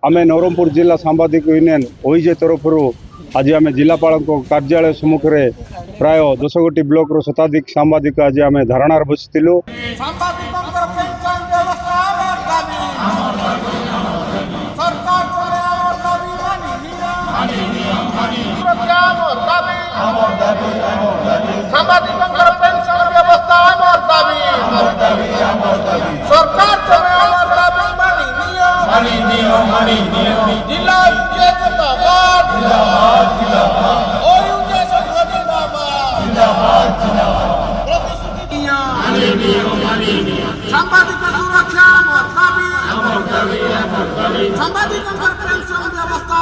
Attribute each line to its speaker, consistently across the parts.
Speaker 1: आम नवरंगपुर जिला सांबादिक यूनियन ओईजे तरफ आज आम जिलापाल कार्यालय सम्मुखें प्राय 10 गोटी ब्लॉक शताधिक सांबादिक आज आम धारणार बसलु।
Speaker 2: सामाजिक सुरक्षा सामाजिक पेंशन व्यवस्था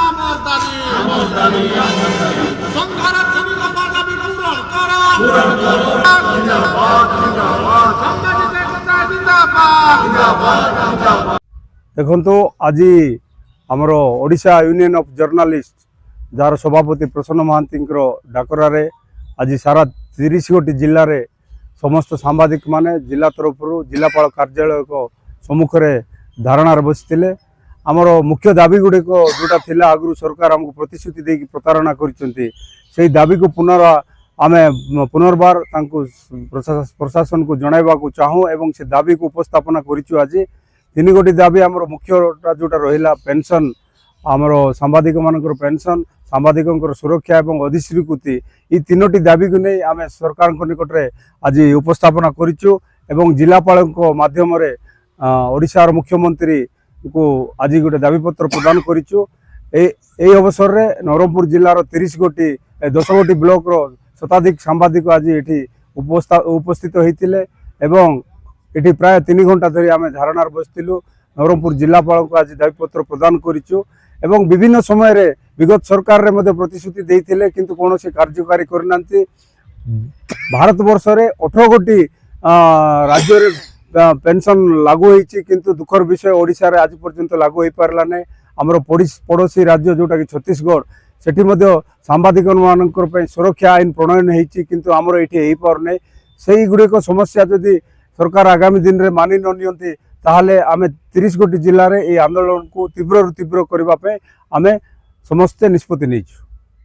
Speaker 2: संघार श्रमिक दाबी पूरण करो।
Speaker 1: देखो आज आमर Odisha union of journalist jar सभापति प्रसन्न महांती डाकरारे आज सारा 30 गोटी जिले में समस्त सांबादिक माने जिला तरफ जिलापाल कार्यालय को सम्मुखें धारणार बसते। आमर मुख्य दाबी गुड़िक जोटा थिला आगु सरकार आमको प्रतिश्रुति देकी प्रतारणा कर दाबी को पुनर्बार प्रशासन को जनइबा को चाहूँ एवं से दाबी को उपस्थापना करूँ। आज 3 गोटी दाबी आमर मुख्य जोटा रहा पेंशन आमर सांबादिक मानकर पेंशन सांबादिकों सुरक्षा एवं अधिस्वीकृति ये 3टी दाबी को नहीं आम सरकार निकट में आज उपस्थापना करूँ। जिलापाल माध्यम ओडिशार मुख्यमंत्री को आज गोटे दाबीपत्र प्रदान करूँ। अवसर में नवरंगपुर जिलार 30 गोटी 10 गोटी ब्लॉक शताधिक सांबादिक आज ये उपस्थित होते ये प्राय 3 घंटा धरी आम धारणार बसलु। नवरंगपुर जिलापाल को आज दाबीपत्र प्रदान करूँ। विभिन्न समय रे विगत सरकार रे मध्य प्रतिश्रुति देइथिले किंतु कौन से कार्यकारी करना। भारत वर्ष रे 18 गोटी राज्य रे पेंशन लागू होईछि किंतु दुखर विषय ओडिशा रे आज पर्यंत लागू हो पारला नै। हमर पड़ोसी राज्य जोटा कि छत्तीसगढ़ सेठी मध्य सांबादिक मानकर पे सुरक्षा आईन प्रणयन होईछि किंतु हमर एठी हेई पार नै। सेही गुडे को समस्या जदि सरकार आगामी दिन रे मानि न नियंती ताहले आमे 30 गोटी जिले में ये आंदोलन को तीव्र करने आमे समस्ते निष्पत्ति नहीं।